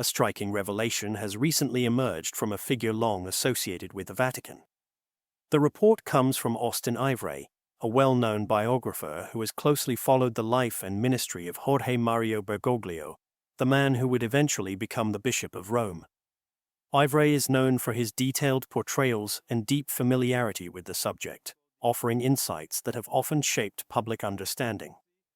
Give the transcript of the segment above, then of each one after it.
A striking revelation has recently emerged from a figure long associated with the Vatican. The report comes from Austin Ivray, a well-known biographer who has closely followed the life and ministry of Jorge Mario Bergoglio, the man who would eventually become the Bishop of Rome. Ivray is known for his detailed portrayals and deep familiarity with the subject, offering insights that have often shaped public understanding.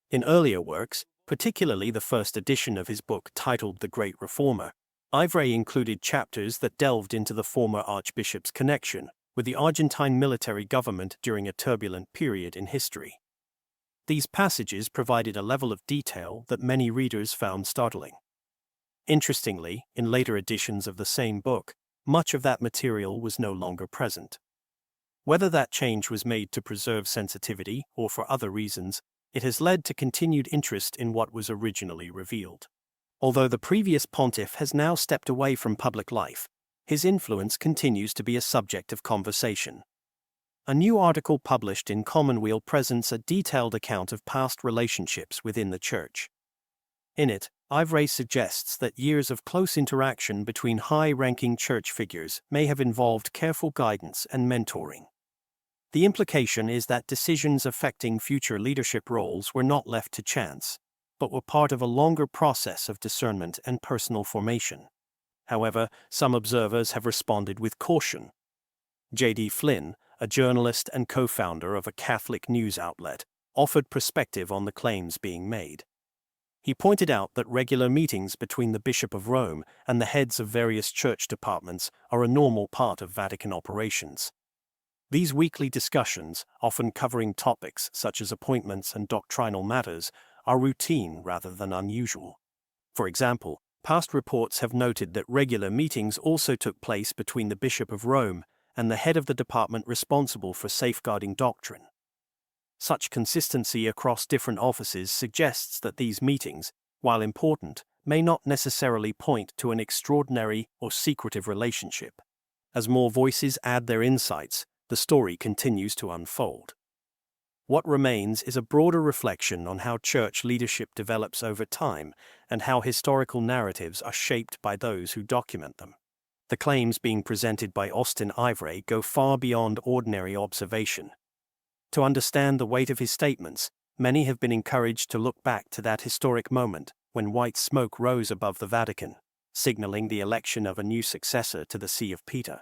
In earlier works, particularly the first edition of his book titled The Great Reformer, Ivray included chapters that delved into the former archbishop's connection with the Argentine military government during a turbulent period in history. These passages provided a level of detail that many readers found startling. Interestingly, in later editions of the same book, much of that material was no longer present. Whether that change was made to preserve sensitivity or for other reasons, it has led to continued interest in what was originally revealed. Although the previous pontiff has now stepped away from public life, his influence continues to be a subject of conversation. A new article published in Commonweal presents a detailed account of past relationships within the Church. In it, Ivray suggests that years of close interaction between high-ranking Church figures may have involved careful guidance and mentoring. The implication is that decisions affecting future leadership roles were not left to chance, but were part of a longer process of discernment and personal formation. However, some observers have responded with caution. J.D. Flynn, a journalist and co-founder of a Catholic news outlet, offered perspective on the claims being made. He pointed out that regular meetings between the Bishop of Rome and the heads of various church departments are a normal part of Vatican operations. These weekly discussions, often covering topics such as appointments and doctrinal matters, are routine rather than unusual. For example, past reports have noted that regular meetings also took place between the Bishop of Rome and the head of the department responsible for safeguarding doctrine. Such consistency across different offices suggests that these meetings, while important, may not necessarily point to an extraordinary or secretive relationship. As more voices add their insights, the story continues to unfold. What remains is a broader reflection on how church leadership develops over time and how historical narratives are shaped by those who document them. The claims being presented by Austin Ivray go far beyond ordinary observation. To understand the weight of his statements, many have been encouraged to look back to that historic moment when white smoke rose above the Vatican, signaling the election of a new successor to the See of Peter.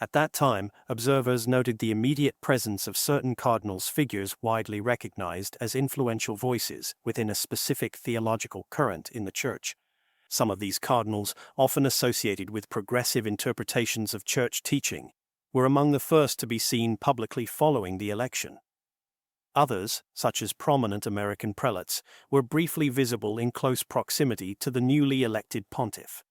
At that time, observers noted the immediate presence of certain cardinals' figures widely recognized as influential voices within a specific theological current in the Church. Some of these cardinals, often associated with progressive interpretations of Church teaching, were among the first to be seen publicly following the election. Others, such as prominent American prelates, were briefly visible in close proximity to the newly elected pontiff.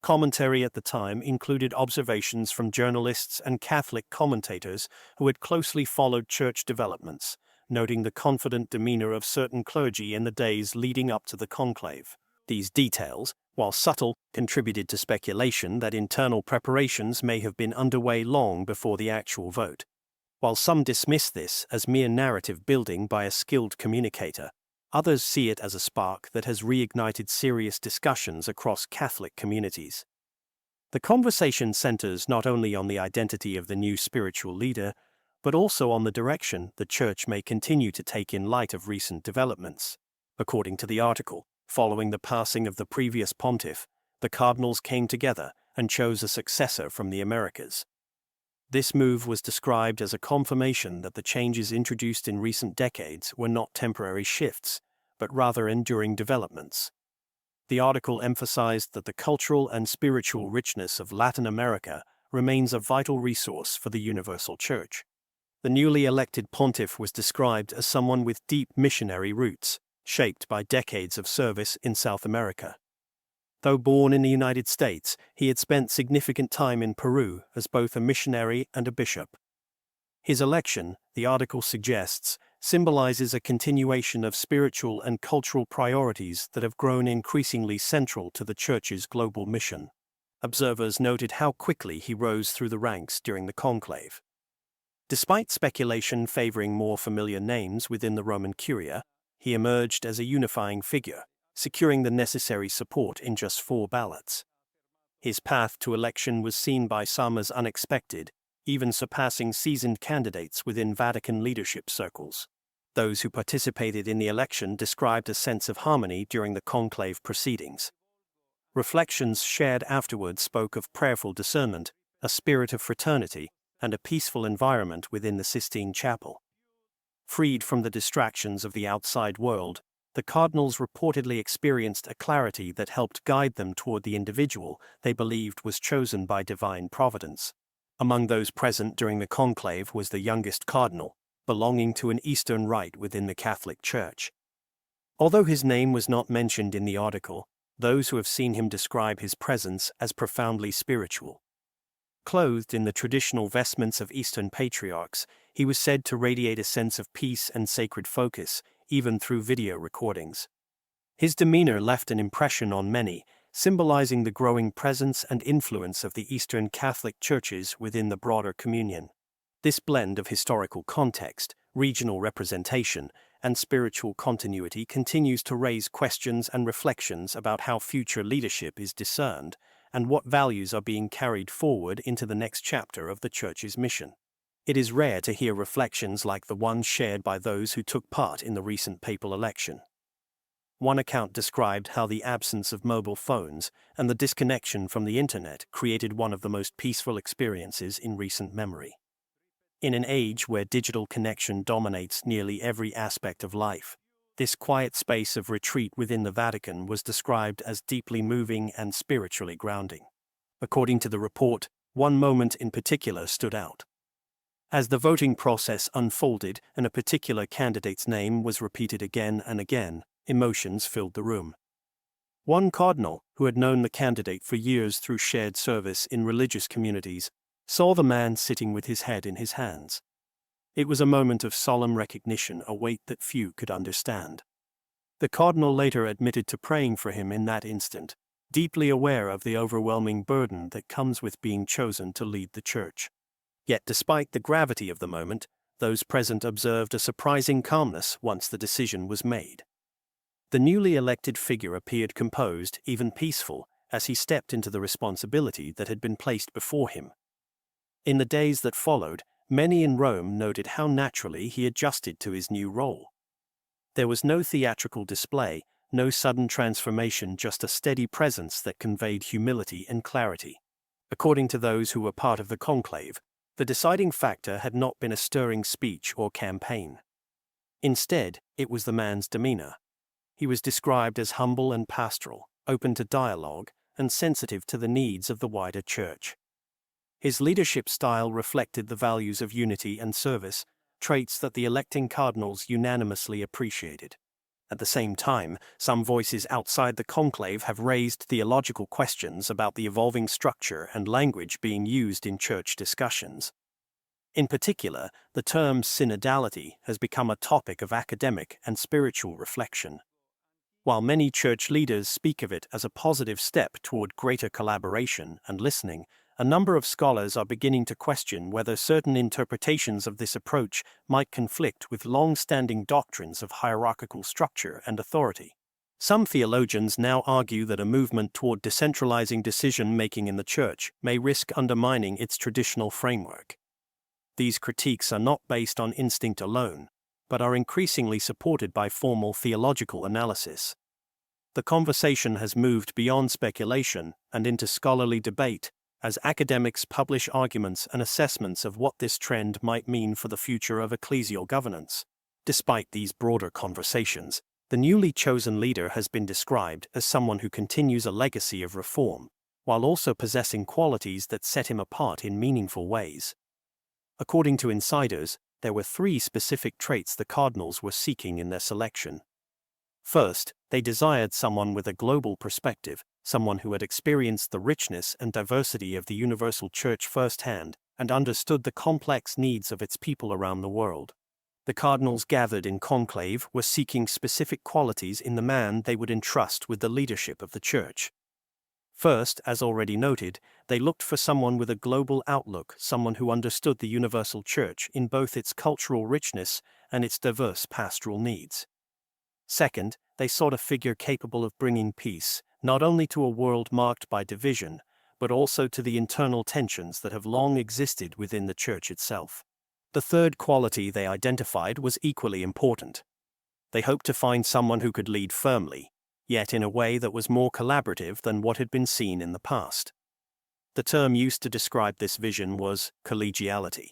Commentary at the time included observations from journalists and Catholic commentators who had closely followed church developments, noting the confident demeanor of certain clergy in the days leading up to the conclave. These details, while subtle, contributed to speculation that internal preparations may have been underway long before the actual vote. While some dismiss this as mere narrative building by a skilled communicator, others see it as a spark that has reignited serious discussions across Catholic communities. The conversation centers not only on the identity of the new spiritual leader, but also on the direction the Church may continue to take in light of recent developments. According to the article, following the passing of the previous pontiff, the cardinals came together and chose a successor from the Americas. This move was described as a confirmation that the changes introduced in recent decades were not temporary shifts, but rather enduring developments. The article emphasized that the cultural and spiritual richness of Latin America remains a vital resource for the universal Church. The newly elected pontiff was described as someone with deep missionary roots, shaped by decades of service in South America. Though born in the United States, he had spent significant time in Peru as both a missionary and a bishop. His election, the article suggests, symbolizes a continuation of spiritual and cultural priorities that have grown increasingly central to the Church's global mission. Observers noted how quickly he rose through the ranks during the conclave. Despite speculation favoring more familiar names within the Roman Curia, he emerged as a unifying figure, securing the necessary support in just 4 ballots. His path to election was seen by some as unexpected, even surpassing seasoned candidates within Vatican leadership circles. Those who participated in the election described a sense of harmony during the conclave proceedings. Reflections shared afterward spoke of prayerful discernment, a spirit of fraternity, and a peaceful environment within the Sistine Chapel. Freed from the distractions of the outside world, the cardinals reportedly experienced a clarity that helped guide them toward the individual they believed was chosen by divine providence. Among those present during the conclave was the youngest cardinal, belonging to an Eastern rite within the Catholic Church. Although his name was not mentioned in the article, those who have seen him describe his presence as profoundly spiritual. Clothed in the traditional vestments of Eastern patriarchs, he was said to radiate a sense of peace and sacred focus, even through video recordings. His demeanor left an impression on many, symbolizing the growing presence and influence of the Eastern Catholic churches within the broader communion. This blend of historical context, regional representation, and spiritual continuity continues to raise questions and reflections about how future leadership is discerned and what values are being carried forward into the next chapter of the Church's mission. It is rare to hear reflections like the ones shared by those who took part in the recent papal election. One account described how the absence of mobile phones and the disconnection from the internet created one of the most peaceful experiences in recent memory. In an age where digital connection dominates nearly every aspect of life, this quiet space of retreat within the Vatican was described as deeply moving and spiritually grounding. According to the report, one moment in particular stood out. As the voting process unfolded and a particular candidate's name was repeated again and again, emotions filled the room. One cardinal, who had known the candidate for years through shared service in religious communities, saw the man sitting with his head in his hands. It was a moment of solemn recognition, a weight that few could understand. The cardinal later admitted to praying for him in that instant, deeply aware of the overwhelming burden that comes with being chosen to lead the Church. Yet despite the gravity of the moment, those present observed a surprising calmness once the decision was made. The newly elected figure appeared composed, even peaceful, as he stepped into the responsibility that had been placed before him. In the days that followed, many in Rome noted how naturally he adjusted to his new role. There was no theatrical display, no sudden transformation, just a steady presence that conveyed humility and clarity. According to those who were part of the conclave, the deciding factor had not been a stirring speech or campaign. Instead, it was the man's demeanor. He was described as humble and pastoral, open to dialogue, and sensitive to the needs of the wider Church. His leadership style reflected the values of unity and service, traits that the electing cardinals unanimously appreciated. At the same time, some voices outside the conclave have raised theological questions about the evolving structure and language being used in church discussions. In particular, the term synodality has become a topic of academic and spiritual reflection. While many church leaders speak of it as a positive step toward greater collaboration and listening, a number of scholars are beginning to question whether certain interpretations of this approach might conflict with long-standing doctrines of hierarchical structure and authority. Some theologians now argue that a movement toward decentralizing decision-making in the Church may risk undermining its traditional framework. These critiques are not based on instinct alone, but are increasingly supported by formal theological analysis. The conversation has moved beyond speculation and into scholarly debate, as academics publish arguments and assessments of what this trend might mean for the future of ecclesial governance. Despite these broader conversations, the newly chosen leader has been described as someone who continues a legacy of reform, while also possessing qualities that set him apart in meaningful ways. According to insiders, there were 3 specific traits the cardinals were seeking in their selection. First, they desired someone with a global perspective, someone who had experienced the richness and diversity of the universal Church firsthand and understood the complex needs of its people around the world. The cardinals gathered in conclave were seeking specific qualities in the man they would entrust with the leadership of the Church. First, as already noted, they looked for someone with a global outlook, someone who understood the universal Church in both its cultural richness and its diverse pastoral needs. Second, They sought a figure capable of bringing peace, not only to a world marked by division, but also to the internal tensions that have long existed within the Church itself. The third quality they identified was equally important. They hoped to find someone who could lead firmly, yet in a way that was more collaborative than what had been seen in the past. The term used to describe this vision was collegiality.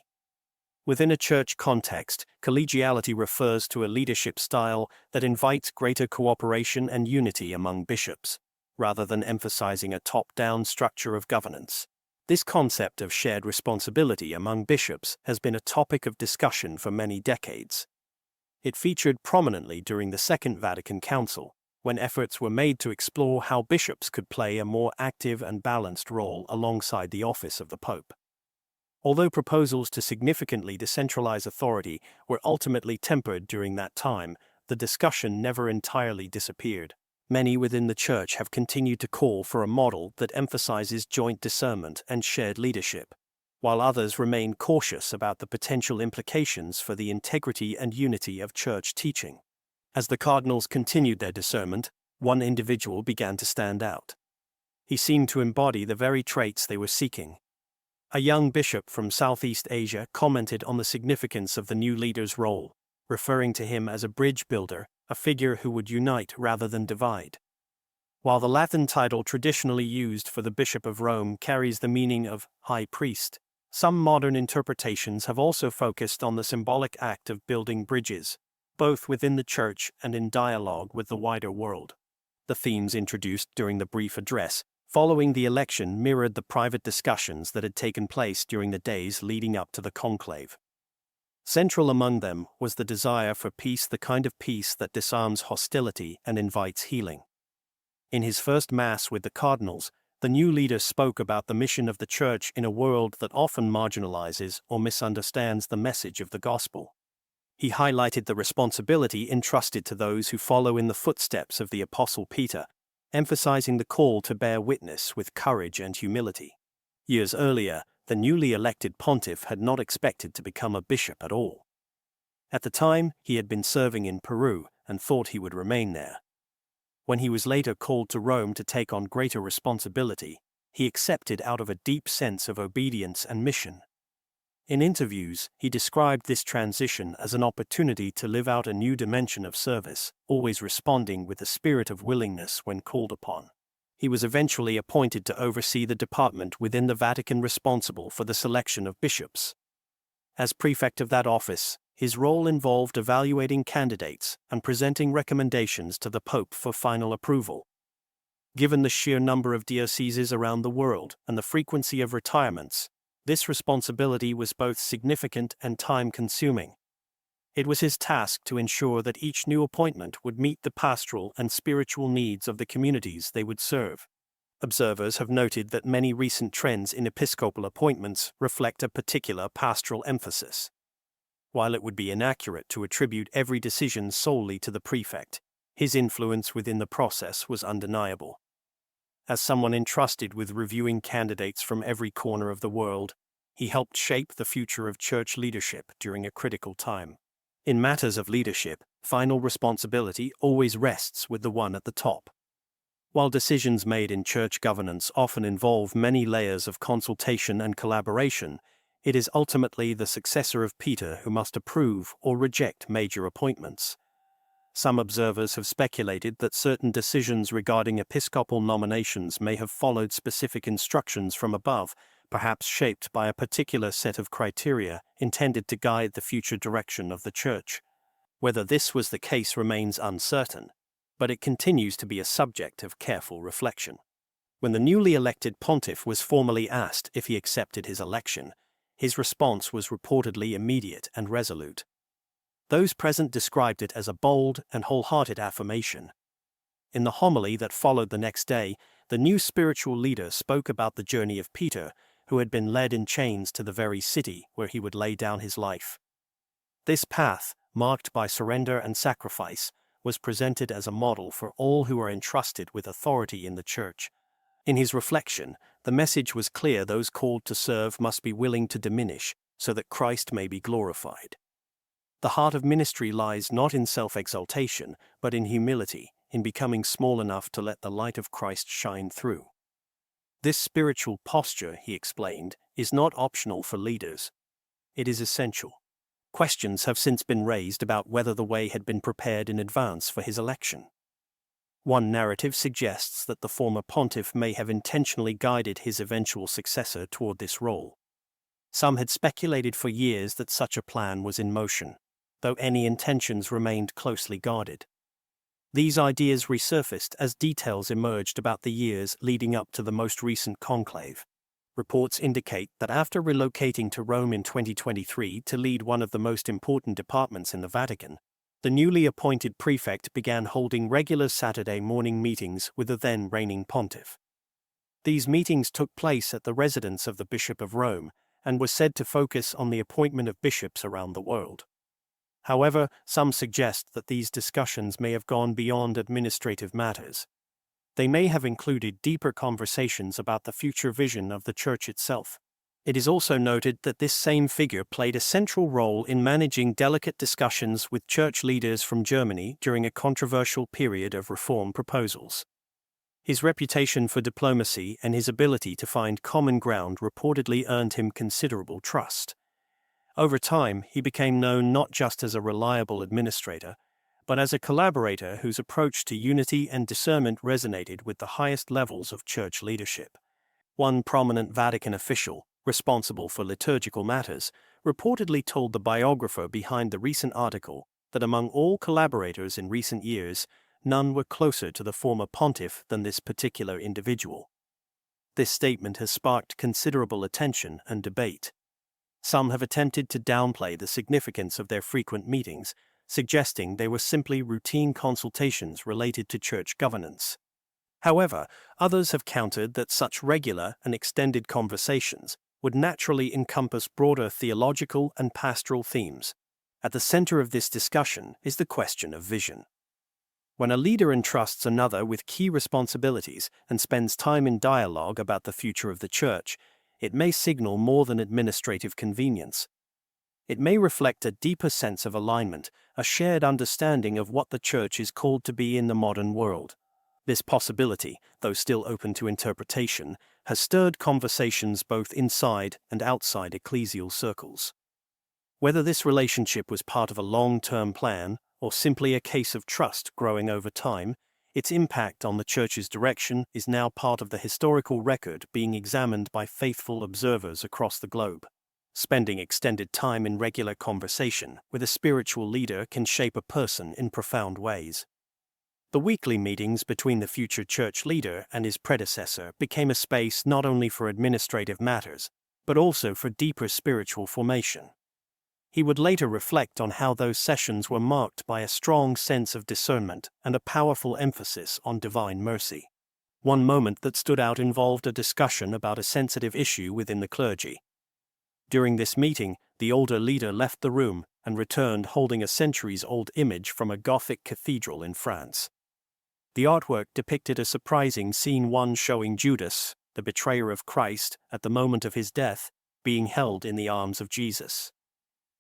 Within a church context, collegiality refers to a leadership style that invites greater cooperation and unity among bishops, rather than emphasizing a top-down structure of governance. This concept of shared responsibility among bishops has been a topic of discussion for many decades. It featured prominently during the Second Vatican Council, when efforts were made to explore how bishops could play a more active and balanced role alongside the office of the Pope. Although proposals to significantly decentralize authority were ultimately tempered during that time, the discussion never entirely disappeared. Many within the Church have continued to call for a model that emphasizes joint discernment and shared leadership, while others remain cautious about the potential implications for the integrity and unity of Church teaching. As the cardinals continued their discernment, one individual began to stand out. He seemed to embody the very traits they were seeking. A young bishop from Southeast Asia commented on the significance of the new leader's role, referring to him as a bridge builder, a figure who would unite rather than divide. While the Latin title traditionally used for the Bishop of Rome carries the meaning of high priest, some modern interpretations have also focused on the symbolic act of building bridges, both within the Church and in dialogue with the wider world. The themes introduced during the brief address following the election mirrored the private discussions that had taken place during the days leading up to the conclave. Central among them was the desire for peace, the kind of peace that disarms hostility and invites healing. In his first Mass with the cardinals, the new leader spoke about the mission of the Church in a world that often marginalizes or misunderstands the message of the gospel. He highlighted the responsibility entrusted to those who follow in the footsteps of the Apostle Peter, emphasizing the call to bear witness with courage and humility. Years earlier, the newly elected pontiff had not expected to become a bishop at all. At the time, he had been serving in Peru and thought he would remain there. When he was later called to Rome to take on greater responsibility, he accepted out of a deep sense of obedience and mission. In interviews, he described this transition as an opportunity to live out a new dimension of service, always responding with a spirit of willingness when called upon. He was eventually appointed to oversee the department within the Vatican responsible for the selection of bishops. As prefect of that office, his role involved evaluating candidates and presenting recommendations to the Pope for final approval. Given the sheer number of dioceses around the world and the frequency of retirements, this responsibility was both significant and time-consuming. It was his task to ensure that each new appointment would meet the pastoral and spiritual needs of the communities they would serve. Observers have noted that many recent trends in episcopal appointments reflect a particular pastoral emphasis. While it would be inaccurate to attribute every decision solely to the prefect, his influence within the process was undeniable. As someone entrusted with reviewing candidates from every corner of the world, he helped shape the future of church leadership during a critical time. In matters of leadership, final responsibility always rests with the one at the top. While decisions made in church governance often involve many layers of consultation and collaboration, it is ultimately the successor of Peter who must approve or reject major appointments. Some observers have speculated that certain decisions regarding episcopal nominations may have followed specific instructions from above, perhaps shaped by a particular set of criteria intended to guide the future direction of the Church. Whether this was the case remains uncertain, but it continues to be a subject of careful reflection. When the newly elected pontiff was formally asked if he accepted his election, his response was reportedly immediate and resolute. Those present described it as a bold and wholehearted affirmation. In the homily that followed the next day, the new spiritual leader spoke about the journey of Peter, who had been led in chains to the very city where he would lay down his life. This path, marked by surrender and sacrifice, was presented as a model for all who are entrusted with authority in the Church. In his reflection, the message was clear: those called to serve must be willing to diminish, so that Christ may be glorified. The heart of ministry lies not in self-exaltation, but in humility, in becoming small enough to let the light of Christ shine through. This spiritual posture, he explained, is not optional for leaders. It is essential. Questions have since been raised about whether the way had been prepared in advance for his election. One narrative suggests that the former pontiff may have intentionally guided his eventual successor toward this role. Some had speculated for years that such a plan was in motion, though any intentions remained closely guarded. These ideas resurfaced as details emerged about the years leading up to the most recent conclave. Reports indicate that after relocating to Rome in 2023 to lead one of the most important departments in the Vatican, the newly appointed prefect began holding regular Saturday morning meetings with the then reigning pontiff. These meetings took place at the residence of the Bishop of Rome and were said to focus on the appointment of bishops around the world. However, some suggest that these discussions may have gone beyond administrative matters. They may have included deeper conversations about the future vision of the Church itself. It is also noted that this same figure played a central role in managing delicate discussions with church leaders from Germany during a controversial period of reform proposals. His reputation for diplomacy and his ability to find common ground reportedly earned him considerable trust. Over time, he became known not just as a reliable administrator, but as a collaborator whose approach to unity and discernment resonated with the highest levels of church leadership. One prominent Vatican official, responsible for liturgical matters, reportedly told the biographer behind the recent article that among all collaborators in recent years, none were closer to the former pontiff than this particular individual. This statement has sparked considerable attention and debate. Some have attempted to downplay the significance of their frequent meetings, suggesting they were simply routine consultations related to church governance. However, others have countered that such regular and extended conversations would naturally encompass broader theological and pastoral themes. At the center of this discussion is the question of vision. When a leader entrusts another with key responsibilities and spends time in dialogue about the future of the Church, it may signal more than administrative convenience. It may reflect a deeper sense of alignment, a shared understanding of what the Church is called to be in the modern world. This possibility, though still open to interpretation, has stirred conversations both inside and outside ecclesial circles. Whether this relationship was part of a long-term plan or simply a case of trust growing over time, its impact on the Church's direction is now part of the historical record being examined by faithful observers across the globe. Spending extended time in regular conversation with a spiritual leader can shape a person in profound ways. The weekly meetings between the future church leader and his predecessor became a space not only for administrative matters, but also for deeper spiritual formation. He would later reflect on how those sessions were marked by a strong sense of discernment and a powerful emphasis on divine mercy. One moment that stood out involved a discussion about a sensitive issue within the clergy. During this meeting, the older leader left the room and returned holding a centuries-old image from a Gothic cathedral in France. The artwork depicted a surprising scene, one showing Judas, the betrayer of Christ, at the moment of his death, being held in the arms of Jesus.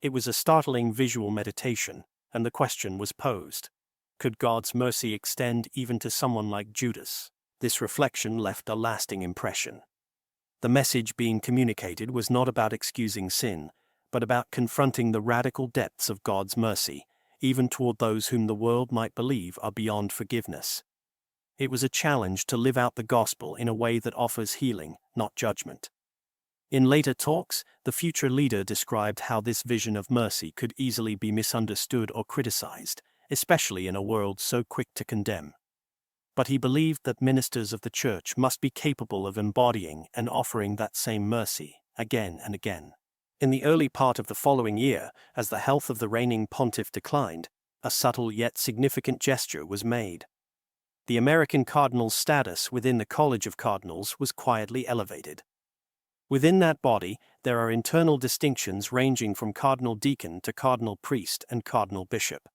It was a startling visual meditation, and the question was posed: could God's mercy extend even to someone like Judas? This reflection left a lasting impression. The message being communicated was not about excusing sin, but about confronting the radical depths of God's mercy, even toward those whom the world might believe are beyond forgiveness. It was a challenge to live out the gospel in a way that offers healing, not judgment. In later talks, the future leader described how this vision of mercy could easily be misunderstood or criticized, especially in a world so quick to condemn. But he believed that ministers of the Church must be capable of embodying and offering that same mercy, again and again. In the early part of the following year, as the health of the reigning pontiff declined, a subtle yet significant gesture was made. The American cardinal's status within the College of Cardinals was quietly elevated. Within that body, there are internal distinctions ranging from cardinal deacon to cardinal priest and cardinal bishop.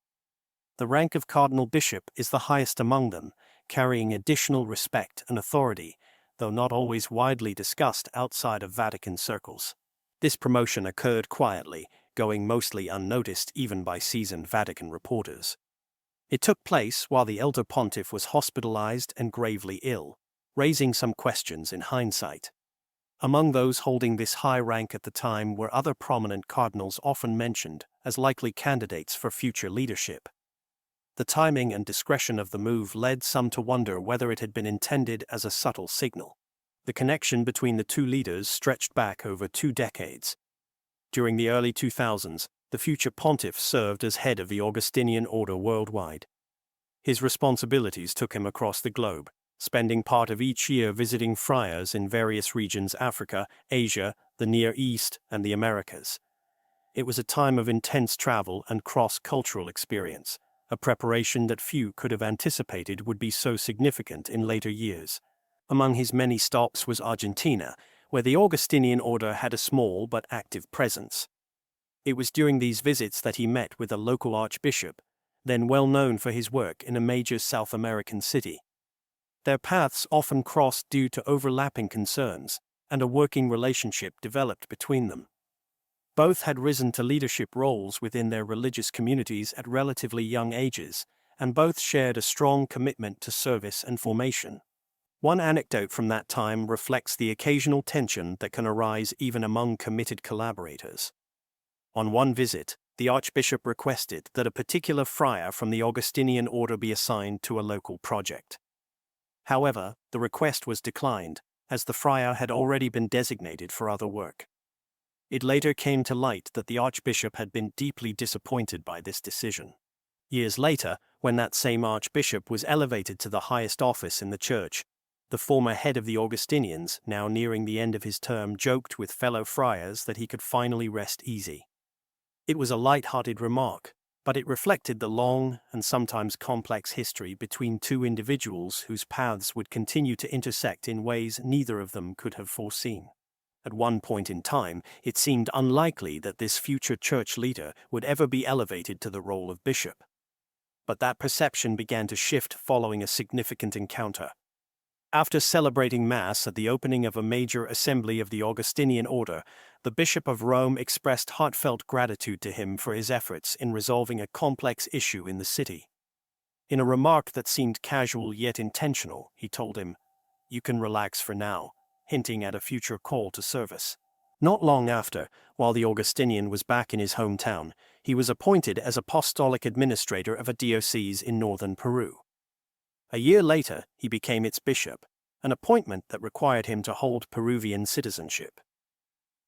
The rank of cardinal bishop is the highest among them, carrying additional respect and authority, though not always widely discussed outside of Vatican circles. This promotion occurred quietly, going mostly unnoticed even by seasoned Vatican reporters. It took place while the elder pontiff was hospitalized and gravely ill, raising some questions in hindsight. Among those holding this high rank at the time were other prominent cardinals often mentioned as likely candidates for future leadership. The timing and discretion of the move led some to wonder whether it had been intended as a subtle signal. The connection between the two leaders stretched back over 2 decades. During the early 2000s, the future pontiff served as head of the Augustinian order worldwide. His responsibilities took him across the globe, spending part of each year visiting friars in various regions: Africa, Asia, the Near East, and the Americas. It was a time of intense travel and cross-cultural experience, a preparation that few could have anticipated would be so significant in later years. Among his many stops was Argentina, where the Augustinian order had a small but active presence. It was during these visits that he met with a local archbishop, then well known for his work in a major South American city. Their paths often crossed due to overlapping concerns, and a working relationship developed between them. Both had risen to leadership roles within their religious communities at relatively young ages, and both shared a strong commitment to service and formation. One anecdote from that time reflects the occasional tension that can arise even among committed collaborators. On one visit, the archbishop requested that a particular friar from the Augustinian order be assigned to a local project. However, the request was declined, as the friar had already been designated for other work. It later came to light that the archbishop had been deeply disappointed by this decision. Years later, when that same archbishop was elevated to the highest office in the church, the former head of the Augustinians, now nearing the end of his term, joked with fellow friars that he could finally rest easy. It was a light-hearted remark, but it reflected the long and sometimes complex history between two individuals whose paths would continue to intersect in ways neither of them could have foreseen. At one point in time, it seemed unlikely that this future church leader would ever be elevated to the role of bishop. But that perception began to shift following a significant encounter. After celebrating Mass at the opening of a major assembly of the Augustinian order, the Bishop of Rome expressed heartfelt gratitude to him for his efforts in resolving a complex issue in the city. In a remark that seemed casual yet intentional, he told him, "You can relax for now," hinting at a future call to service. Not long after, while the Augustinian was back in his hometown, he was appointed as apostolic administrator of a diocese in northern Peru. A year later, he became its bishop, an appointment that required him to hold Peruvian citizenship.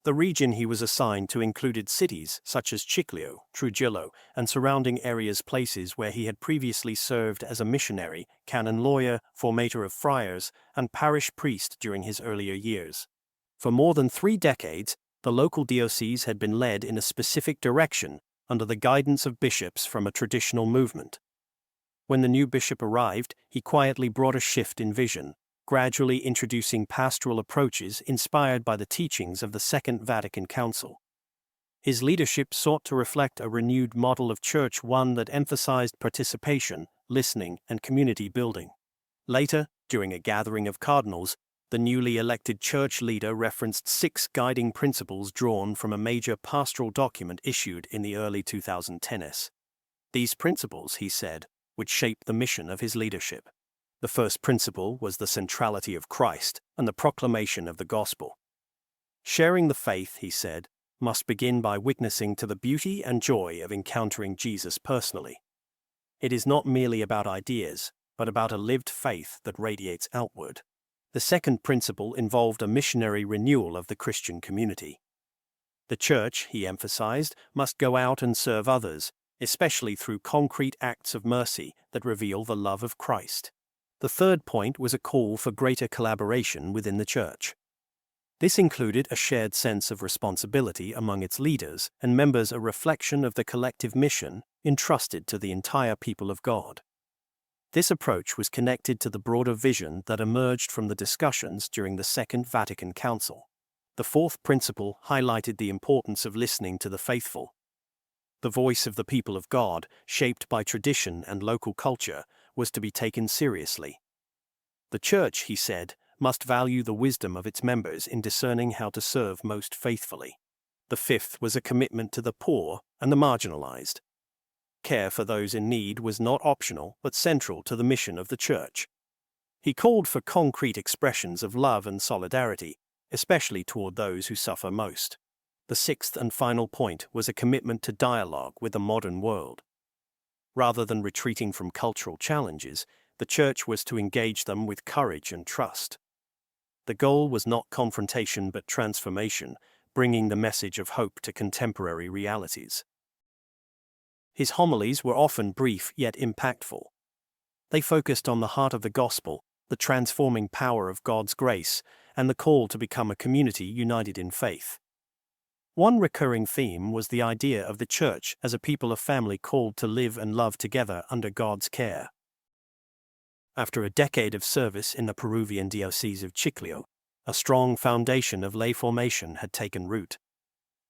The region he was assigned to included cities such as Chiclayo, Trujillo, and surrounding areas, places where he had previously served as a missionary, canon lawyer, formator of friars, and parish priest during his earlier years. For more than 3 decades, the local diocese had been led in a specific direction under the guidance of bishops from a traditional movement. When the new bishop arrived, he quietly brought a shift in vision, gradually introducing pastoral approaches inspired by the teachings of the Second Vatican Council. His leadership sought to reflect a renewed model of church, one that emphasized participation, listening, and community building. Later, during a gathering of cardinals, the newly elected church leader referenced 6 guiding principles drawn from a major pastoral document issued in the early 2010s. These principles, he said, would shape the mission of his leadership. The first principle was the centrality of Christ and the proclamation of the gospel. Sharing the faith, he said, must begin by witnessing to the beauty and joy of encountering Jesus personally. It is not merely about ideas, but about a lived faith that radiates outward. The second principle involved a missionary renewal of the Christian community. The church, he emphasized, must go out and serve others, especially through concrete acts of mercy that reveal the love of Christ. The third point was a call for greater collaboration within the church. This included a shared sense of responsibility among its leaders and members, a reflection of the collective mission entrusted to the entire people of God. This approach was connected to the broader vision that emerged from the discussions during the Second Vatican Council. The fourth principle highlighted the importance of listening to the faithful. The voice of the people of God, shaped by tradition and local culture, was to be taken seriously. The church, he said, must value the wisdom of its members in discerning how to serve most faithfully. The fifth was a commitment to the poor and the marginalized. care for those in need was not optional but central to the mission of the Church. He called for concrete expressions of love and solidarity, especially toward those who suffer most. The sixth and final point was a commitment to dialogue with the modern world. Rather than retreating from cultural challenges, the Church was to engage them with courage and trust. The goal was not confrontation but transformation, bringing the message of hope to contemporary realities. His homilies were often brief yet impactful. They focused on the heart of the gospel, the transforming power of God's grace, and the call to become a community united in faith. One recurring theme was the idea of the Church as a people of family called to live and love together under God's care. After a decade of service in the Peruvian diocese of Chiclayo, a strong foundation of lay formation had taken root.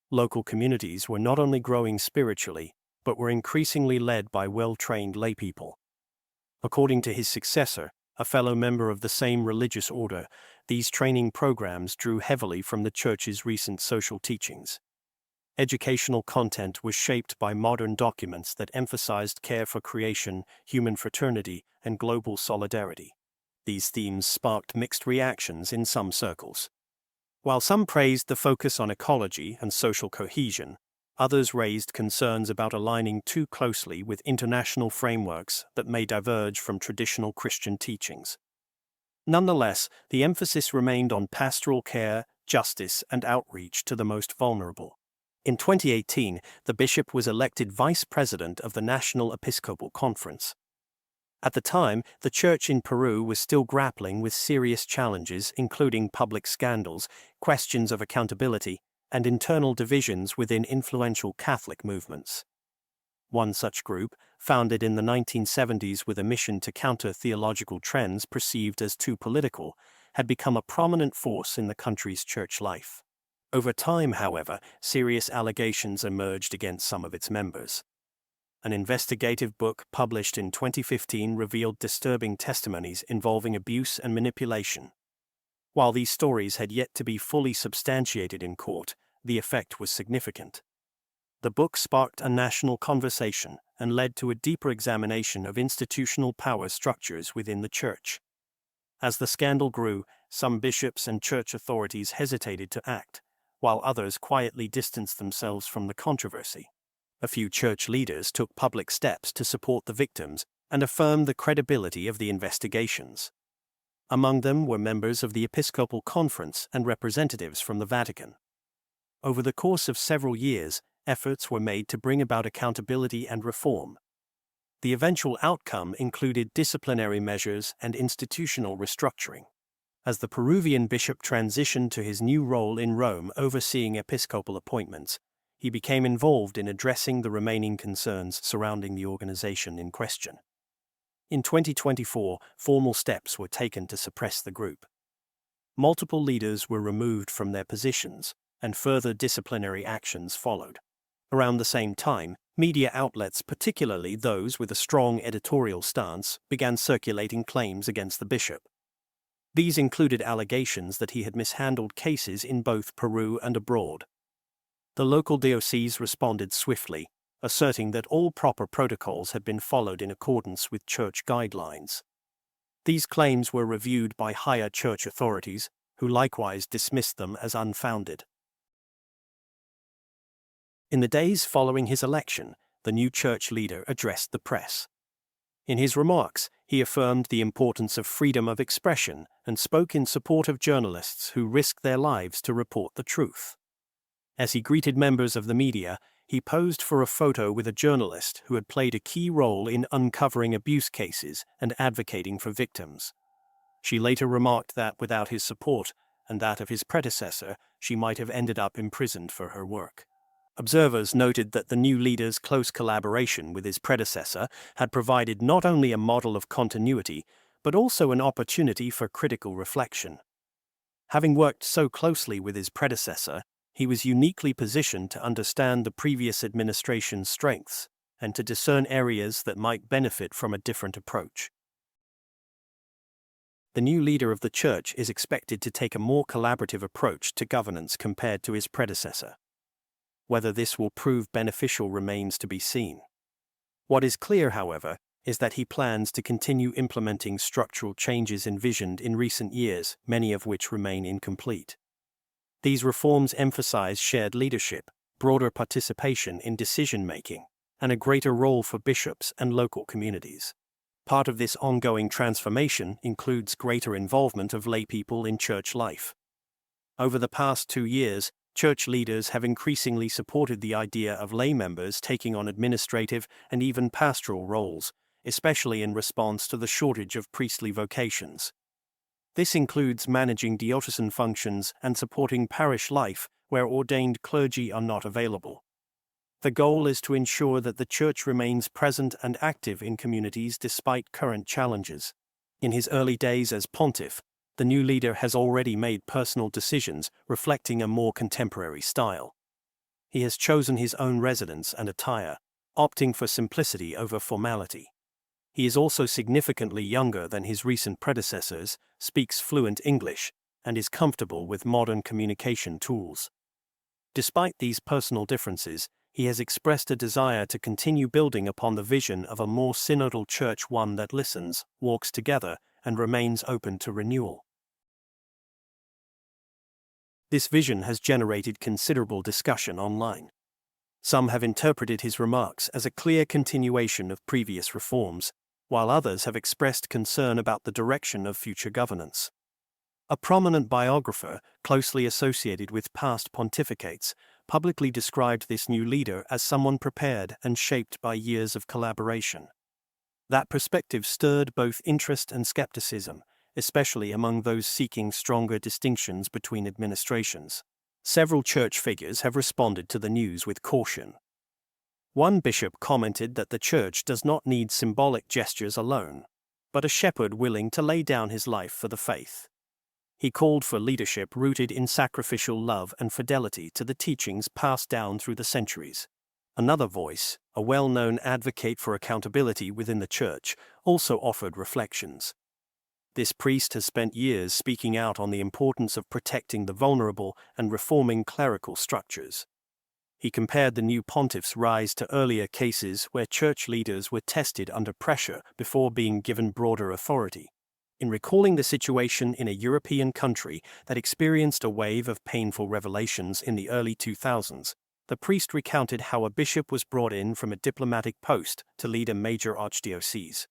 Local communities were not only growing spiritually, but were increasingly led by well-trained laypeople. According to his successor, a fellow member of the same religious order, these training programs drew heavily from the Church's recent social teachings. Educational content was shaped by modern documents that emphasized care for creation, human fraternity, and global solidarity. These themes sparked mixed reactions in some circles. While some praised the focus on ecology and social cohesion, others raised concerns about aligning too closely with international frameworks that may diverge from traditional Christian teachings. Nonetheless, the emphasis remained on pastoral care, justice, and outreach to the most vulnerable. In 2018, the bishop was elected vice president of the National Episcopal Conference. At the time, the Church in Peru was still grappling with serious challenges, including public scandals, questions of accountability, and internal divisions within influential Catholic movements. One such group, founded in the 1970s with a mission to counter theological trends perceived as too political, had become a prominent force in the country's church life. Over time, however, serious allegations emerged against some of its members. An investigative book published in 2015 revealed disturbing testimonies involving abuse and manipulation. While these stories had yet to be fully substantiated in court, the effect was significant. The book sparked a national conversation and led to a deeper examination of institutional power structures within the Church. As the scandal grew, some bishops and church authorities hesitated to act, while others quietly distanced themselves from the controversy. A few church leaders took public steps to support the victims and affirmed the credibility of the investigations. Among them were members of the Episcopal Conference and representatives from the Vatican. Over the course of several years, efforts were made to bring about accountability and reform. The eventual outcome included disciplinary measures and institutional restructuring. As the Peruvian bishop transitioned to his new role in Rome overseeing episcopal appointments, he became involved in addressing the remaining concerns surrounding the organization in question. In 2024, formal steps were taken to suppress the group. Multiple leaders were removed from their positions, and further disciplinary actions followed. Around the same time, media outlets, particularly those with a strong editorial stance, began circulating claims against the bishop. These included allegations that he had mishandled cases in both Peru and abroad. The local diocese responded swiftly, asserting that all proper protocols had been followed in accordance with church guidelines. These claims were reviewed by higher church authorities, who likewise dismissed them as unfounded. In the days following his election, the new church leader addressed the press. In his remarks, he affirmed the importance of freedom of expression and spoke in support of journalists who risk their lives to report the truth. As he greeted members of the media, he posed for a photo with a journalist who had played a key role in uncovering abuse cases and advocating for victims. She later remarked that without his support, and that of his predecessor, she might have ended up imprisoned for her work. Observers noted that the new leader's close collaboration with his predecessor had provided not only a model of continuity, but also an opportunity for critical reflection. Having worked so closely with his predecessor, he was uniquely positioned to understand the previous administration's strengths and to discern areas that might benefit from a different approach. The new leader of the Church is expected to take a more collaborative approach to governance compared to his predecessor. Whether this will prove beneficial remains to be seen. What is clear, however, is that he plans to continue implementing structural changes envisioned in recent years, many of which remain incomplete. These reforms emphasize shared leadership, broader participation in decision-making, and a greater role for bishops and local communities. Part of this ongoing transformation includes greater involvement of laypeople in church life. Over the past 2 years, church leaders have increasingly supported the idea of lay members taking on administrative and even pastoral roles, especially in response to the shortage of priestly vocations. This includes managing diocesan functions and supporting parish life where ordained clergy are not available. The goal is to ensure that the Church remains present and active in communities despite current challenges. In his early days as pontiff, the new leader has already made personal decisions reflecting a more contemporary style. He has chosen his own residence and attire, opting for simplicity over formality. He is also significantly younger than his recent predecessors, speaks fluent English, and is comfortable with modern communication tools. Despite these personal differences, he has expressed a desire to continue building upon the vision of a more synodal church, one that listens, walks together, and remains open to renewal. This vision has generated considerable discussion online. Some have interpreted his remarks as a clear continuation of previous reforms, while others have expressed concern about the direction of future governance. A prominent biographer, closely associated with past pontificates, publicly described this new leader as someone prepared and shaped by years of collaboration. That perspective stirred both interest and skepticism, especially among those seeking stronger distinctions between administrations. Several church figures have responded to the news with caution. One bishop commented that the Church does not need symbolic gestures alone, but a shepherd willing to lay down his life for the faith. He called for leadership rooted in sacrificial love and fidelity to the teachings passed down through the centuries. Another voice, a well-known advocate for accountability within the Church, also offered reflections. This priest has spent years speaking out on the importance of protecting the vulnerable and reforming clerical structures. He compared the new pontiff's rise to earlier cases where church leaders were tested under pressure before being given broader authority. In recalling the situation in a European country that experienced a wave of painful revelations in the early 2000s, the priest recounted how a bishop was brought in from a diplomatic post to lead a major archdiocese.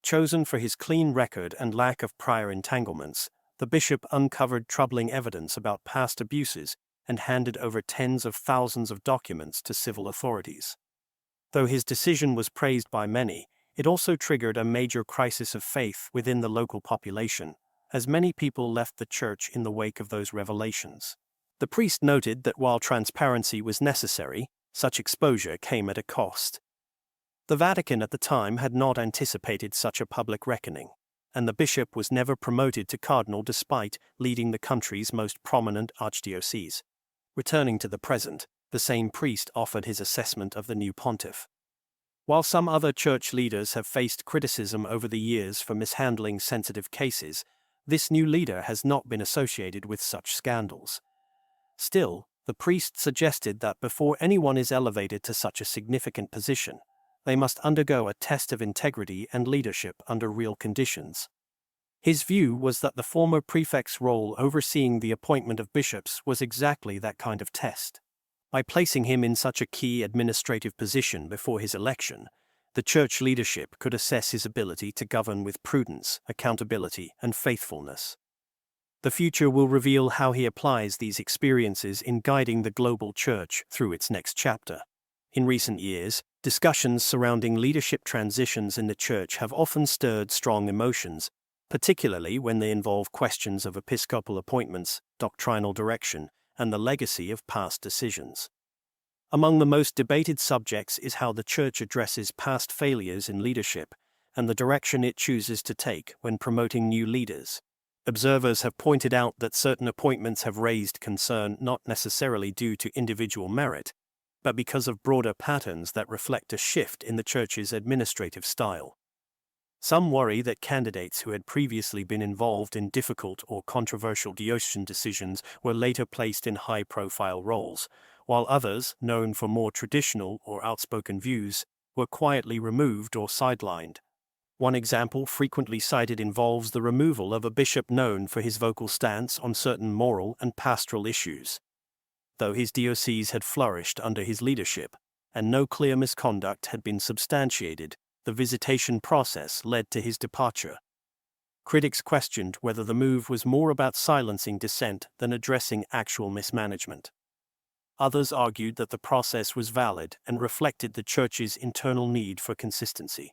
Chosen for his clean record and lack of prior entanglements, the bishop uncovered troubling evidence about past abuses and handed over tens of thousands of documents to civil authorities. Though his decision was praised by many, it also triggered a major crisis of faith within the local population, as many people left the church in the wake of those revelations. The priest noted that while transparency was necessary, such exposure came at a cost. The Vatican at the time had not anticipated such a public reckoning, and the bishop was never promoted to cardinal despite leading the country's most prominent archdiocese. Returning to the present, the same priest offered his assessment of the new pontiff. While some other church leaders have faced criticism over the years for mishandling sensitive cases, this new leader has not been associated with such scandals. Still, the priest suggested that before anyone is elevated to such a significant position, they must undergo a test of integrity and leadership under real conditions. His view was that the former prefect's role overseeing the appointment of bishops was exactly that kind of test. By placing him in such a key administrative position before his election, the church leadership could assess his ability to govern with prudence, accountability, and faithfulness. The future will reveal how he applies these experiences in guiding the global church through its next chapter. In recent years, discussions surrounding leadership transitions in the church have often stirred strong emotions, particularly when they involve questions of episcopal appointments, doctrinal direction, and the legacy of past decisions. Among the most debated subjects is how the Church addresses past failures in leadership and the direction it chooses to take when promoting new leaders. Observers have pointed out that certain appointments have raised concern not necessarily due to individual merit, but because of broader patterns that reflect a shift in the Church's administrative style. Some worry that candidates who had previously been involved in difficult or controversial diocesan decisions were later placed in high-profile roles, while others, known for more traditional or outspoken views, were quietly removed or sidelined. One example frequently cited involves the removal of a bishop known for his vocal stance on certain moral and pastoral issues. Though his diocese had flourished under his leadership, and no clear misconduct had been substantiated, the visitation process led to his departure. Critics questioned whether the move was more about silencing dissent than addressing actual mismanagement. Others argued that the process was valid and reflected the Church's internal need for consistency.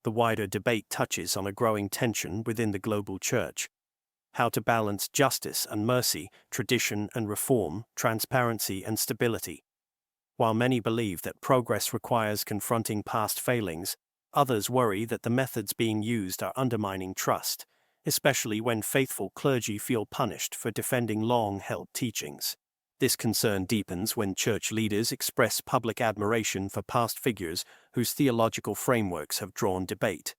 The wider debate touches on a growing tension within the global Church: how to balance justice and mercy, tradition and reform, transparency and stability. While many believe that progress requires confronting past failings, others worry that the methods being used are undermining trust, especially when faithful clergy feel punished for defending long-held teachings. This concern deepens when church leaders express public admiration for past figures whose theological frameworks have drawn debate.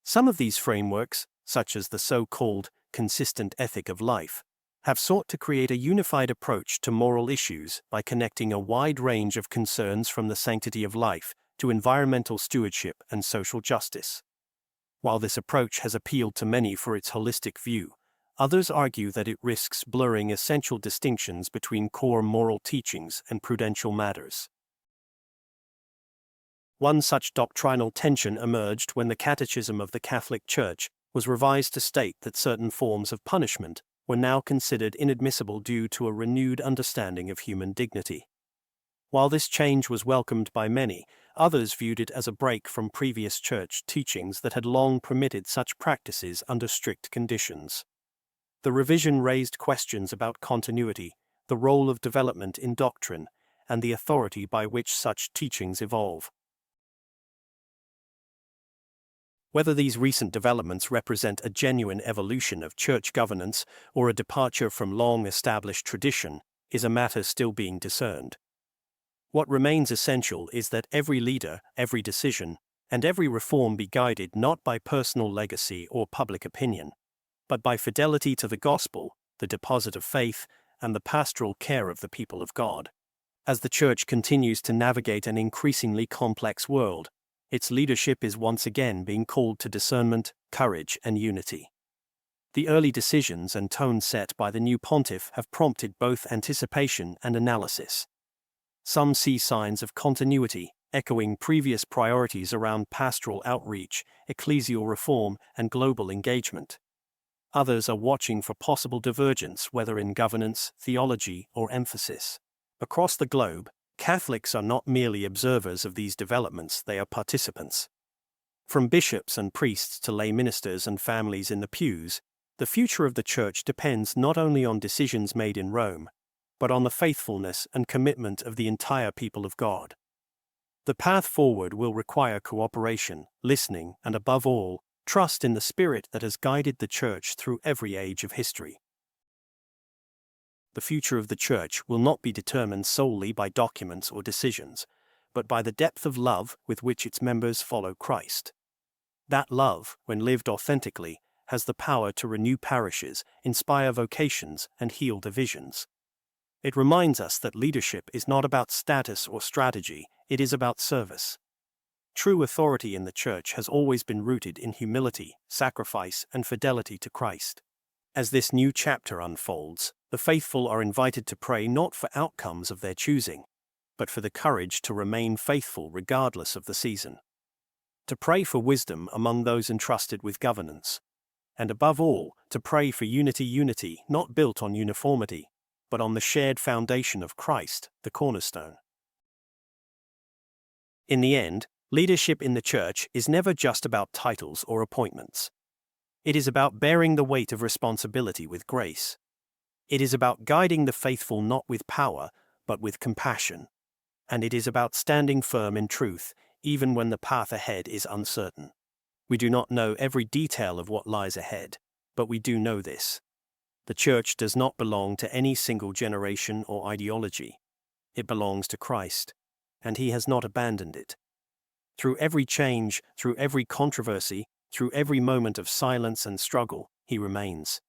Some of these frameworks, such as the so-called consistent ethic of life, have sought to create a unified approach to moral issues by connecting a wide range of concerns from the sanctity of life to environmental stewardship and social justice. While this approach has appealed to many for its holistic view, others argue that it risks blurring essential distinctions between core moral teachings and prudential matters. One such doctrinal tension emerged when the Catechism of the Catholic Church was revised to state that certain forms of punishment were now considered inadmissible due to a renewed understanding of human dignity. While this change was welcomed by many, others viewed it as a break from previous church teachings that had long permitted such practices under strict conditions. The revision raised questions about continuity, the role of development in doctrine, and the authority by which such teachings evolve. Whether these recent developments represent a genuine evolution of church governance or a departure from long-established tradition is a matter still being discerned. What remains essential is that every leader, every decision, and every reform be guided not by personal legacy or public opinion, but by fidelity to the gospel, the deposit of faith, and the pastoral care of the people of God. As the Church continues to navigate an increasingly complex world, its leadership is once again being called to discernment, courage, and unity. The early decisions and tone set by the new pontiff have prompted both anticipation and analysis. Some see signs of continuity, echoing previous priorities around pastoral outreach, ecclesial reform, and global engagement. Others are watching for possible divergence, whether in governance, theology, or emphasis. Across the globe, Catholics are not merely observers of these developments, they are participants. From bishops and priests to lay ministers and families in the pews, the future of the Church depends not only on decisions made in Rome, but on the faithfulness and commitment of the entire people of God. The path forward will require cooperation, listening, and above all, trust in the Spirit that has guided the Church through every age of history. The future of the Church will not be determined solely by documents or decisions, but by the depth of love with which its members follow Christ. That love, when lived authentically, has the power to renew parishes, inspire vocations, and heal divisions. It reminds us that leadership is not about status or strategy, it is about service. True authority in the Church has always been rooted in humility, sacrifice, and fidelity to Christ. As this new chapter unfolds, the faithful are invited to pray not for outcomes of their choosing, but for the courage to remain faithful regardless of the season. To pray for wisdom among those entrusted with governance. And above all, to pray for unity not built on uniformity, but on the shared foundation of Christ, the cornerstone. In the end, leadership in the Church is never just about titles or appointments. It is about bearing the weight of responsibility with grace. It is about guiding the faithful not with power, but with compassion. And it is about standing firm in truth, even when the path ahead is uncertain. We do not know every detail of what lies ahead, but we do know this. The Church does not belong to any single generation or ideology. It belongs to Christ, and He has not abandoned it. Through every change, through every controversy, through every moment of silence and struggle, He remains.